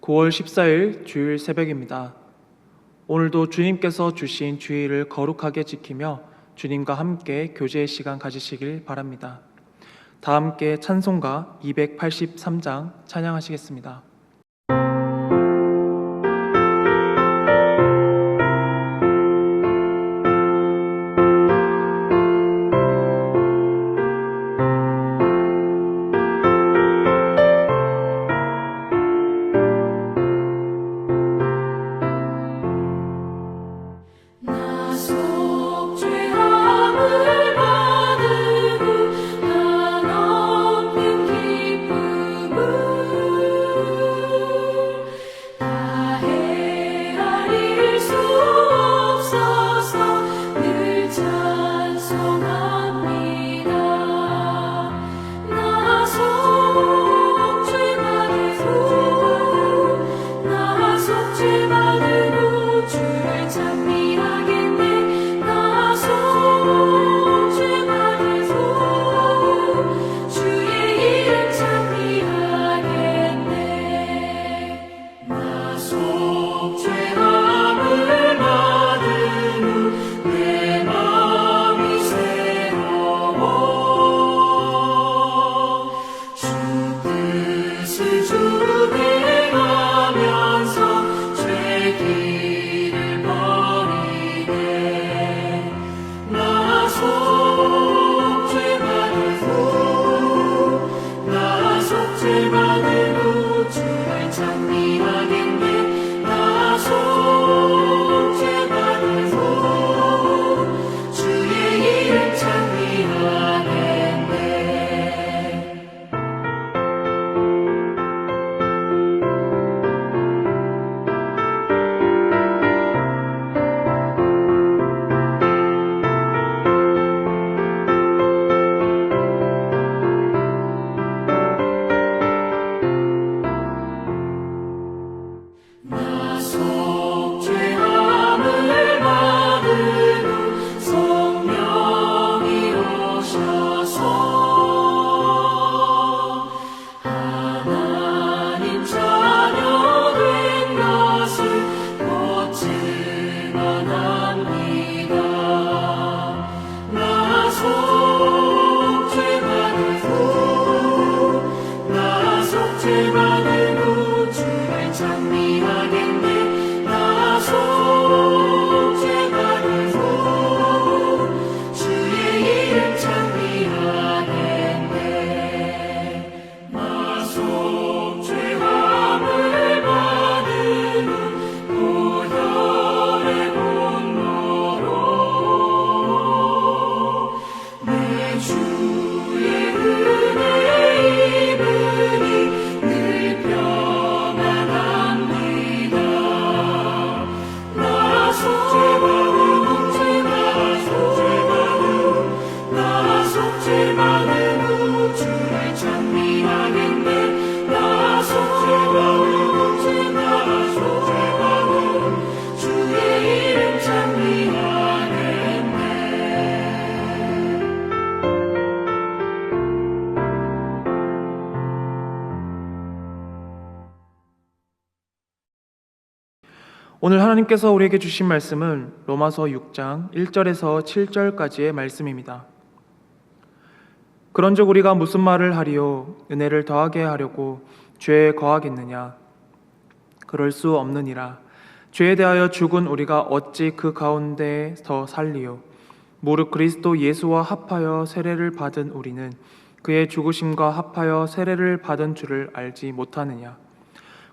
9월 14일 주일 새벽입니다. 오늘도 주님께서 주신 주일을 거룩하게 지키며 주님과 함께 교제의 시간 가지시길 바랍니다. 다 함께 찬송가 283장 찬양하시겠습니다. 오늘 하나님께서 우리에게 주신 말씀은 로마서 6장 1절에서 7절까지의 말씀입니다. 그런즉 우리가 무슨 말을 하리요? 은혜를 더하게 하려고 죄에 거하겠느냐? 그럴 수 없느니라. 죄에 대하여 죽은 우리가 어찌 그 가운데 더 살리요? 무릇 그리스도 예수와 합하여 세례를 받은 우리는 그의 죽으심과 합하여 세례를 받은 줄을 알지 못하느냐?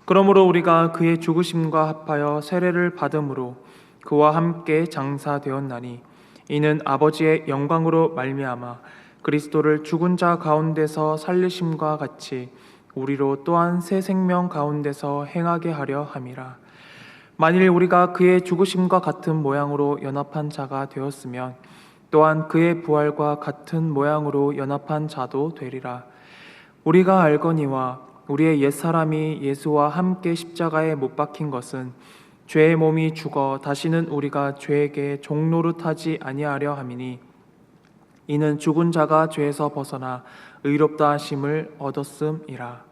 그러므로 우리가 그의 죽으심과 합하여 세례를 받음으로 그와 함께 장사되었나니 이는 아버지의 영광으로 말미암아 그리스도를 죽은 자 가운데서 살리심과 같이 우리로 또한 새 생명 가운데서 행하게 하려 함이라. 만일 우리가 그의 죽으심과 같은 모양으로 연합한 자가 되었으면 또한 그의 부활과 같은 모양으로 연합한 자도 되리라. 우리가 알거니와 우리의 옛사람이 예수와 함께 십자가에 못 박힌 것은 죄의 몸이 죽어 다시는 우리가 죄에게 종노릇하지 아니하려 함이니 이는 죽은 자가 죄에서 벗어나 의롭다 하심을 얻었음이라.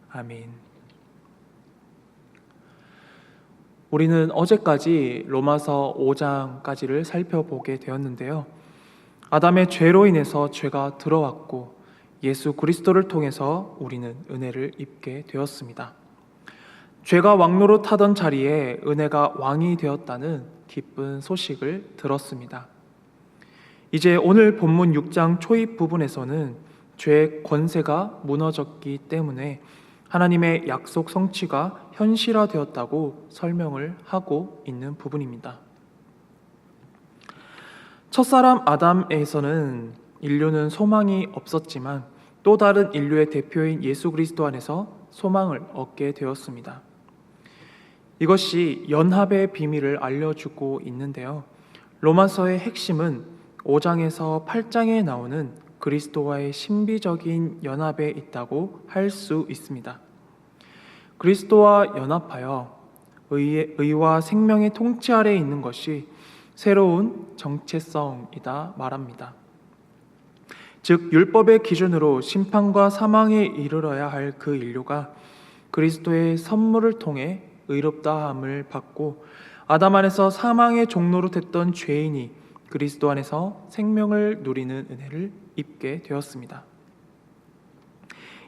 아멘. 우리는 어제까지 로마서 5장까지를 살펴보게 되었는데요. 아담의 죄로 인해서 죄가 들어왔고 예수 그리스도를 통해서 우리는 은혜를 입게 되었습니다. 죄가 왕노로 타던 자리에 은혜가 왕이 되었다는 기쁜 소식을 들었습니다. 이제 오늘 본문 6장 초입 부분에서는 죄의 권세가 무너졌기 때문에 하나님의 약속 성취가 현실화되었다고 설명을 하고 있는 부분입니다. 첫사람 아담에서는 인류는 소망이 없었지만 또 다른 인류의 대표인 예수 그리스도 안에서 소망을 얻게 되었습니다. 이것이 연합의 비밀을 알려주고 있는데요. 로마서의 핵심은 5장에서 8장에 나오는 그리스도와의 신비적인 연합에 있다고 할 수 있습니다. 그리스도와 연합하여 의와 생명의 통치 아래에 있는 것이 새로운 정체성이다 말합니다. 즉 율법의 기준으로 심판과 사망에 이르러야 할 그 인류가 그리스도의 선물을 통해 의롭다함을 받고 아담 안에서 사망의 종로로 됐던 죄인이 그리스도 안에서 생명을 누리는 은혜를 입게 되었습니다.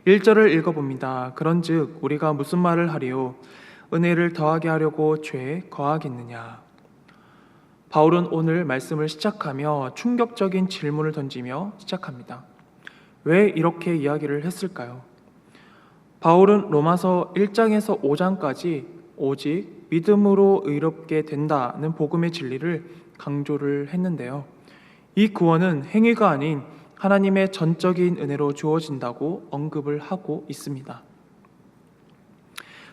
1절을 읽어봅니다. 그런즉 우리가 무슨 말을 하리요? 은혜를 더하게 하려고 죄에 거하겠느냐? 바울은 오늘 말씀을 시작하며 충격적인 질문을 던지며 시작합니다. 왜 이렇게 이야기를 했을까요? 바울은 로마서 1장에서 5장까지 오직 믿음으로 의롭게 된다는 복음의 진리를 강조를 했는데요. 이 구원은 행위가 아닌 하나님의 전적인 은혜로 주어진다고 언급을 하고 있습니다.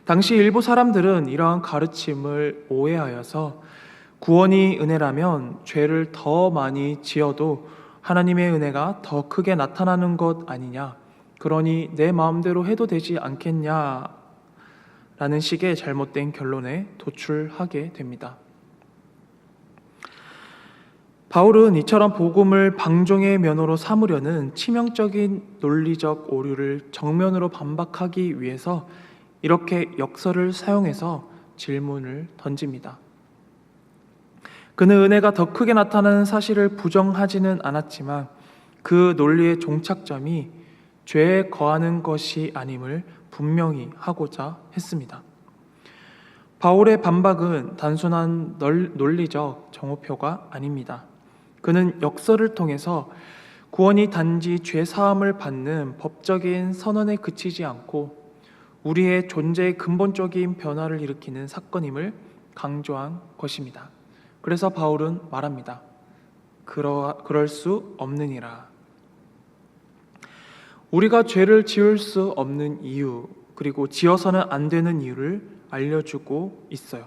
당시 일부 사람들은 이러한 가르침을 오해하여서 구원이 은혜라면 죄를 더 많이 지어도 하나님의 은혜가 더 크게 나타나는 것 아니냐, 그러니 내 마음대로 해도 되지 않겠냐 라는 식의 잘못된 결론에 도출하게 됩니다. 바울은 이처럼 복음을 방종의 면허로 삼으려는 치명적인 논리적 오류를 정면으로 반박하기 위해서 이렇게 역설을 사용해서 질문을 던집니다. 그는 은혜가 더 크게 나타나는 사실을 부정하지는 않았지만 그 논리의 종착점이 죄에 거하는 것이 아님을 분명히 하고자 했습니다. 바울의 반박은 단순한 논리적 정오표가 아닙니다. 그는 역설을 통해서 구원이 단지 죄 사함을 받는 법적인 선언에 그치지 않고 우리의 존재의 근본적인 변화를 일으키는 사건임을 강조한 것입니다. 그래서 바울은 말합니다. 그럴 수 없느니라. 우리가 죄를 지을 수 없는 이유, 그리고 지어서는 안 되는 이유를 알려주고 있어요.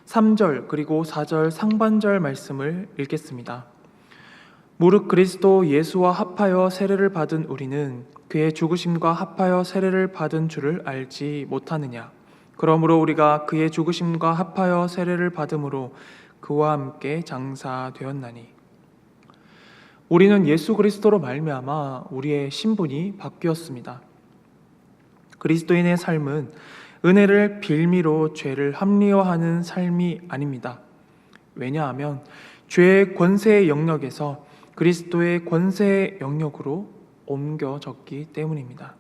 3절 그리고 4절 상반절 말씀을 읽겠습니다. 무릇 그리스도 예수와 합하여 세례를 받은 우리는 그의 죽으심과 합하여 세례를 받은 줄을 알지 못하느냐. 그러므로 우리가 그의 죽으심과 합하여 세례를 받음으로 그와 함께 장사되었나니. 우리는 예수 그리스도로 말미암아 우리의 신분이 바뀌었습니다. 그리스도인의 삶은 은혜를 빌미로 죄를 합리화하는 삶이 아닙니다. 왜냐하면 죄의 권세의 영역에서 그리스도의 권세의 영역으로 옮겨졌기 때문입니다.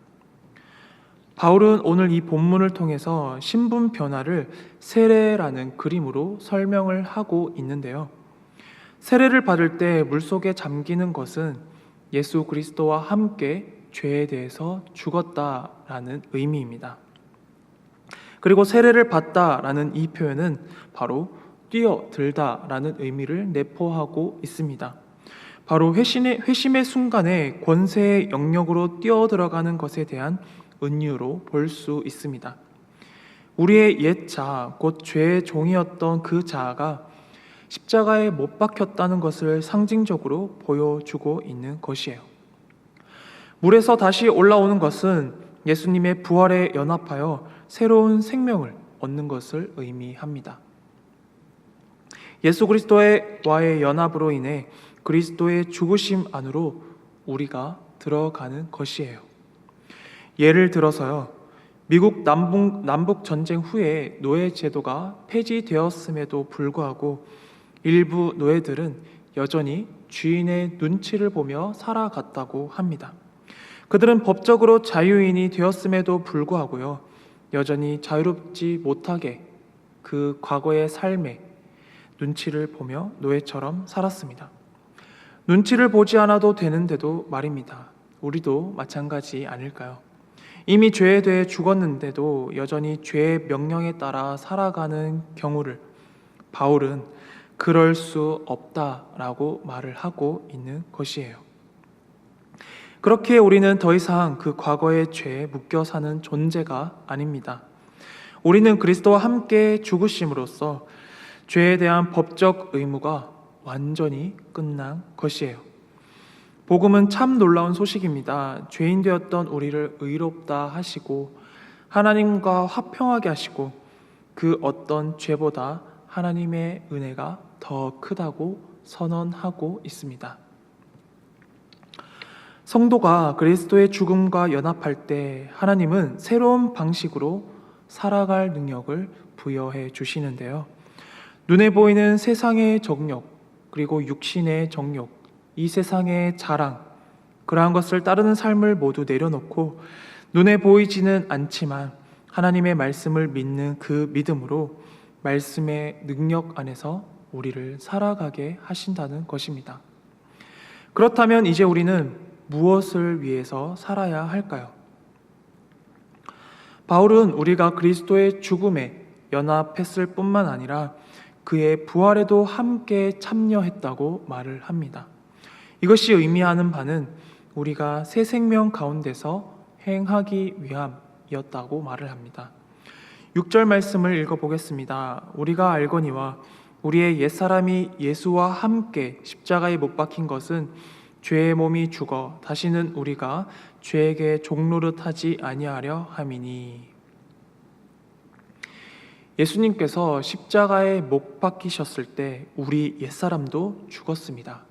바울은 오늘 이 본문을 통해서 신분 변화를 세례라는 그림으로 설명을 하고 있는데요. 세례를 받을 때 물속에 잠기는 것은 예수 그리스도와 함께 죄에 대해서 죽었다라는 의미입니다. 그리고 세례를 받다라는 이 표현은 바로 뛰어들다라는 의미를 내포하고 있습니다. 바로 회심의 순간에 권세의 영역으로 뛰어들어가는 것에 대한 은유로 볼 수 있습니다. 우리의 옛 자아, 곧 죄의 종이었던 그 자아가 십자가에 못 박혔다는 것을 상징적으로 보여주고 있는 것이에요. 물에서 다시 올라오는 것은 예수님의 부활에 연합하여 새로운 생명을 얻는 것을 의미합니다. 예수 그리스도와의 연합으로 인해 그리스도의 죽으심 안으로 우리가 들어가는 것이에요. 예를 들어서요, 미국 남북 전쟁 후에 노예 제도가 폐지되었음에도 불구하고 일부 노예들은 여전히 주인의 눈치를 보며 살아갔다고 합니다. 그들은 법적으로 자유인이 되었음에도 불구하고요, 여전히 자유롭지 못하게 그 과거의 삶에 눈치를 보며 노예처럼 살았습니다. 눈치를 보지 않아도 되는데도 말입니다. 우리도 마찬가지 아닐까요? 이미 죄에 대해 죽었는데도 여전히 죄의 명령에 따라 살아가는 경우를 바울은 그럴 수 없다라고 말을 하고 있는 것이에요. 그렇게 우리는 더 이상 그 과거의 죄에 묶여 사는 존재가 아닙니다. 우리는 그리스도와 함께 죽으심으로써 죄에 대한 법적 의무가 완전히 끝난 것이에요. 복음은 참 놀라운 소식입니다. 죄인 되었던 우리를 의롭다 하시고 하나님과 화평하게 하시고 그 어떤 죄보다 하나님의 은혜가 더 크다고 선언하고 있습니다. 성도가 그리스도의 죽음과 연합할 때 하나님은 새로운 방식으로 살아갈 능력을 부여해 주시는데요. 눈에 보이는 세상의 정욕, 그리고 육신의 정욕, 이 세상의 자랑, 그러한 것을 따르는 삶을 모두 내려놓고 눈에 보이지는 않지만 하나님의 말씀을 믿는 그 믿음으로 말씀의 능력 안에서 우리를 살아가게 하신다는 것입니다. 그렇다면 이제 우리는 무엇을 위해서 살아야 할까요? 바울은 우리가 그리스도의 죽음에 연합했을 뿐만 아니라 그의 부활에도 함께 참여했다고 말을 합니다. 이것이 의미하는 바는 우리가 새 생명 가운데서 행하기 위함이었다고 말을 합니다. 6절 말씀을 읽어보겠습니다. 우리가 알거니와 우리의 옛사람이 예수와 함께 십자가에 못 박힌 것은 죄의 몸이 죽어 다시는 우리가 죄에게 종노릇하지 아니하려 함이니. 예수님께서 십자가에 못 박히셨을 때 우리 옛사람도 죽었습니다.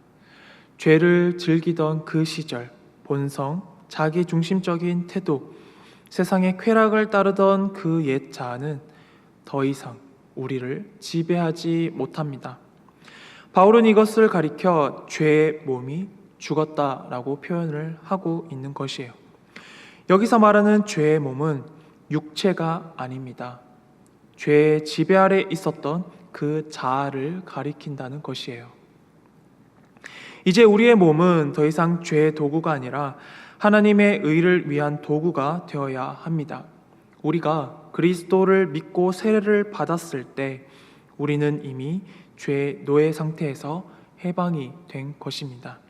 죄를 즐기던 그 시절, 본성, 자기중심적인 태도, 세상의 쾌락을 따르던 그 옛 자아는 더 이상 우리를 지배하지 못합니다. 바울은 이것을 가리켜 죄의 몸이 죽었다라고 표현을 하고 있는 것이에요. 여기서 말하는 죄의 몸은 육체가 아닙니다. 죄의 지배 아래 있었던 그 자아를 가리킨다는 것이에요. 이제 우리의 몸은 더 이상 죄의 도구가 아니라 하나님의 의를 위한 도구가 되어야 합니다. 우리가 그리스도를 믿고 세례를 받았을 때 우리는 이미 죄의 노예 상태에서 해방이 된 것입니다.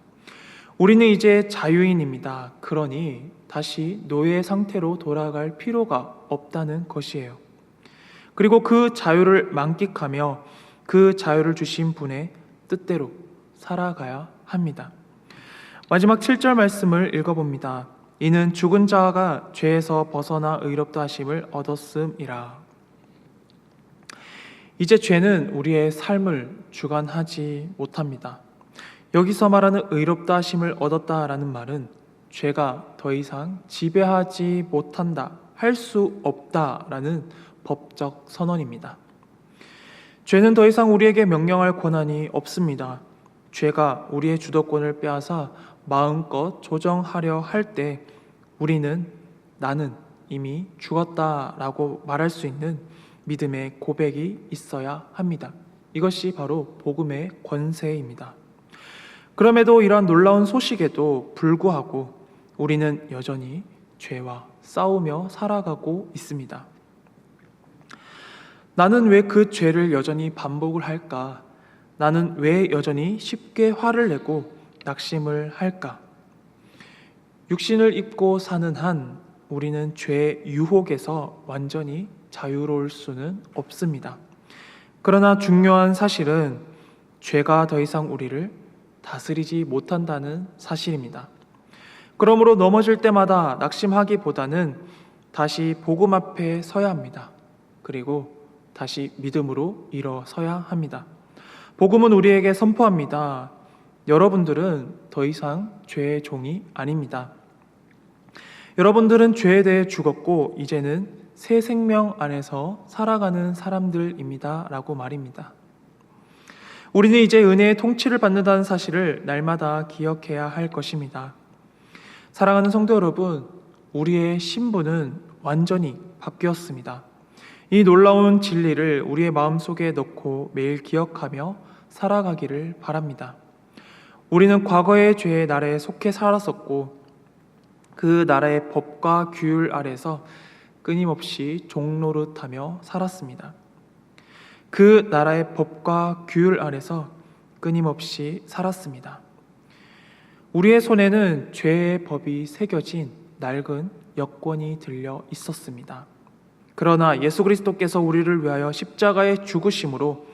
우리는 이제 자유인입니다. 그러니 다시 노예 상태로 돌아갈 필요가 없다는 것이에요. 그리고 그 자유를 만끽하며 그 자유를 주신 분의 뜻대로 살아가야 합니다. 마지막 7절 말씀을 읽어봅니다. 이는 죽은 자가 죄에서 벗어나 의롭다 하심을 얻었음이라. 이제 죄는 우리의 삶을 주관하지 못합니다. 여기서 말하는 의롭다 하심을 얻었다라는 말은 죄가 더 이상 지배하지 못한다, 할 수 없다라는 법적 선언입니다. 죄는 더 이상 우리에게 명령할 권한이 없습니다. 죄가 우리의 주도권을 빼앗아 마음껏 조정하려 할 때 우리는 나는 이미 죽었다라고 말할 수 있는 믿음의 고백이 있어야 합니다. 이것이 바로 복음의 권세입니다. 그럼에도 이러한 놀라운 소식에도 불구하고 우리는 여전히 죄와 싸우며 살아가고 있습니다. 나는 왜 그 죄를 여전히 반복을 할까? 나는 왜 여전히 쉽게 화를 내고 낙심을 할까? 육신을 입고 사는 한 우리는 죄의 유혹에서 완전히 자유로울 수는 없습니다. 그러나 중요한 사실은 죄가 더 이상 우리를 다스리지 못한다는 사실입니다. 그러므로 넘어질 때마다 낙심하기보다는 다시 복음 앞에 서야 합니다. 그리고 다시 믿음으로 일어서야 합니다. 복음은 우리에게 선포합니다. 여러분들은 더 이상 죄의 종이 아닙니다. 여러분들은 죄에 대해 죽었고 이제는 새 생명 안에서 살아가는 사람들입니다 라고 말입니다. 우리는 이제 은혜의 통치를 받는다는 사실을 날마다 기억해야 할 것입니다. 사랑하는 성도 여러분, 우리의 신분은 완전히 바뀌었습니다. 이 놀라운 진리를 우리의 마음속에 넣고 매일 기억하며 살아가기를 바랍니다. 우리는 과거의 죄의 나라에 속해 살았었고 그 나라의 법과 규율 아래서 끊임없이 종노릇하며 살았습니다. 그 나라의 법과 규율 아래서 끊임없이 살았습니다. 우리의 손에는 죄의 법이 새겨진 낡은 여권이 들려 있었습니다. 그러나 예수 그리스도께서 우리를 위하여 십자가에 죽으심으로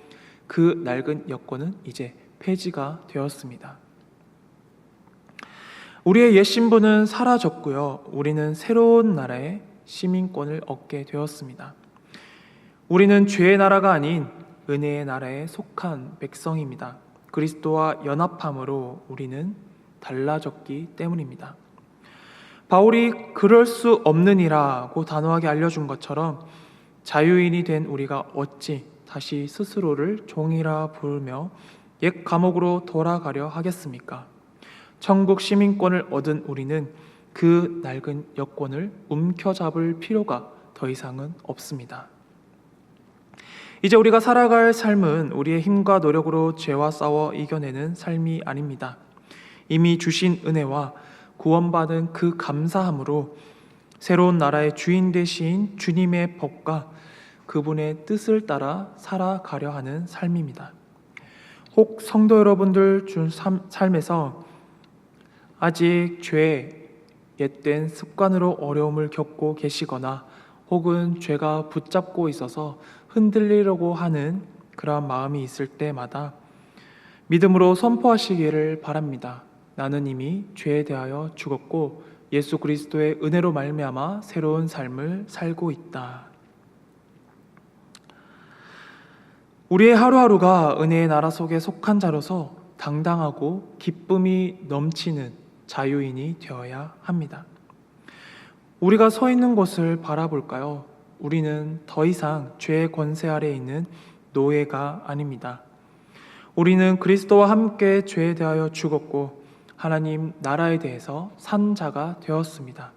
그 낡은 여권은 이제 폐지가 되었습니다. 우리의 옛 신분은 사라졌고요. 우리는 새로운 나라의 시민권을 얻게 되었습니다. 우리는 죄의 나라가 아닌 은혜의 나라에 속한 백성입니다. 그리스도와 연합함으로 우리는 달라졌기 때문입니다. 바울이 그럴 수 없느니라고 단호하게 알려준 것처럼 자유인이 된 우리가 어찌 다시 스스로를 종이라 부르며 옛 감옥으로 돌아가려 하겠습니까? 천국 시민권을 얻은 우리는 그 낡은 여권을 움켜잡을 필요가 더 이상은 없습니다. 이제 우리가 살아갈 삶은 우리의 힘과 노력으로 죄와 싸워 이겨내는 삶이 아닙니다. 이미 주신 은혜와 구원받은 그 감사함으로 새로운 나라의 주인 되신 주님의 법과 그분의 뜻을 따라 살아가려 하는 삶입니다. 혹 성도 여러분들 삶에서 아직 죄, 옛된 습관으로 어려움을 겪고 계시거나 혹은 죄가 붙잡고 있어서 흔들리려고 하는 그러한 마음이 있을 때마다 믿음으로 선포하시기를 바랍니다. 나는 이미 죄에 대하여 죽었고 예수 그리스도의 은혜로 말미암아 새로운 삶을 살고 있다. 우리의 하루하루가 은혜의 나라 속에 속한 자로서 당당하고 기쁨이 넘치는 자유인이 되어야 합니다. 우리가 서 있는 곳을 바라볼까요? 우리는 더 이상 죄의 권세 아래에 있는 노예가 아닙니다. 우리는 그리스도와 함께 죄에 대하여 죽었고 하나님 나라에 대해서 산 자가 되었습니다.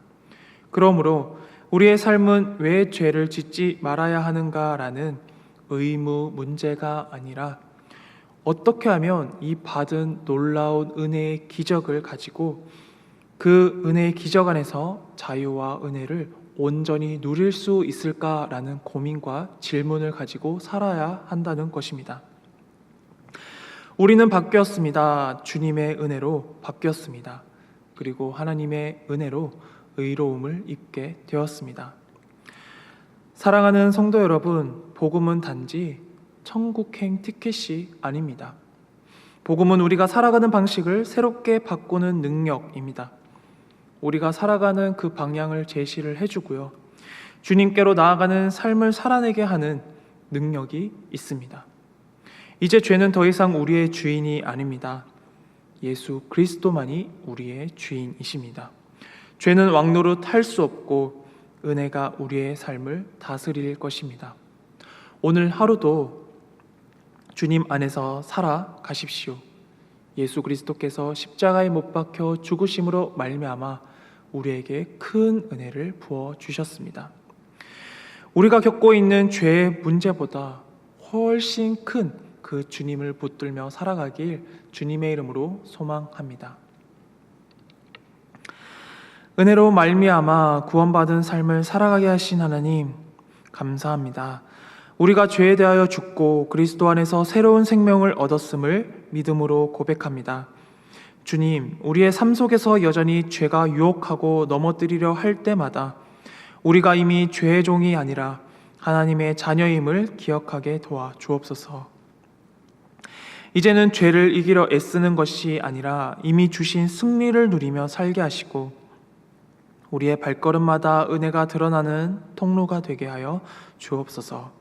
그러므로 우리의 삶은 왜 죄를 짓지 말아야 하는가라는 의무 문제가 아니라 어떻게 하면 이 받은 놀라운 은혜의 기적을 가지고 그 은혜의 기적 안에서 자유와 은혜를 온전히 누릴 수 있을까라는 고민과 질문을 가지고 살아야 한다는 것입니다. 우리는 바뀌었습니다. 주님의 은혜로 바뀌었습니다. 그리고 하나님의 은혜로 의로움을 입게 되었습니다. 사랑하는 성도 여러분, 복음은 단지 천국행 티켓이 아닙니다. 복음은 우리가 살아가는 방식을 새롭게 바꾸는 능력입니다. 우리가 살아가는 그 방향을 제시를 해주고요. 주님께로 나아가는 삶을 살아내게 하는 능력이 있습니다. 이제 죄는 더 이상 우리의 주인이 아닙니다. 예수 그리스도만이 우리의 주인이십니다. 죄는 왕노릇 할 수 없고 은혜가 우리의 삶을 다스릴 것입니다. 오늘 하루도 주님 안에서 살아가십시오. 예수 그리스도께서 십자가에 못 박혀 죽으심으로 말미암아 우리에게 큰 은혜를 부어 주셨습니다. 우리가 겪고 있는 죄의 문제보다 훨씬 큰 그 주님을 붙들며 살아가길 주님의 이름으로 소망합니다. 은혜로 말미암아 구원받은 삶을 살아가게 하신 하나님 감사합니다. 우리가 죄에 대하여 죽고 그리스도 안에서 새로운 생명을 얻었음을 믿음으로 고백합니다. 주님, 우리의 삶 속에서 여전히 죄가 유혹하고 넘어뜨리려 할 때마다 우리가 이미 죄의 종이 아니라 하나님의 자녀임을 기억하게 도와 주옵소서. 이제는 죄를 이기려 애쓰는 것이 아니라 이미 주신 승리를 누리며 살게 하시고 우리의 발걸음마다 은혜가 드러나는 통로가 되게 하여 주옵소서.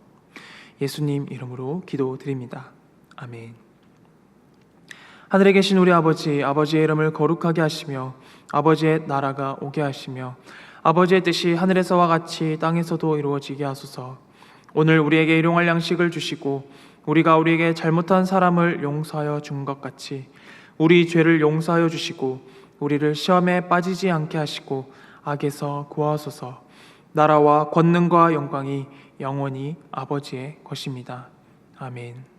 예수님 이름으로 기도드립니다. 아멘. 하늘에 계신 우리 아버지, 아버지의 이름을 거룩하게 하시며 아버지의 나라가 오게 하시며 아버지의 뜻이 하늘에서와 같이 땅에서도 이루어지게 하소서. 오늘 우리에게 일용할 양식을 주시고 우리가 우리에게 잘못한 사람을 용서하여 준 것 같이 우리 죄를 용서하여 주시고 우리를 시험에 빠지지 않게 하시고 악에서 구하소서. 나라와 권능과 영광이 영원히 아버지의 것입니다. 아멘.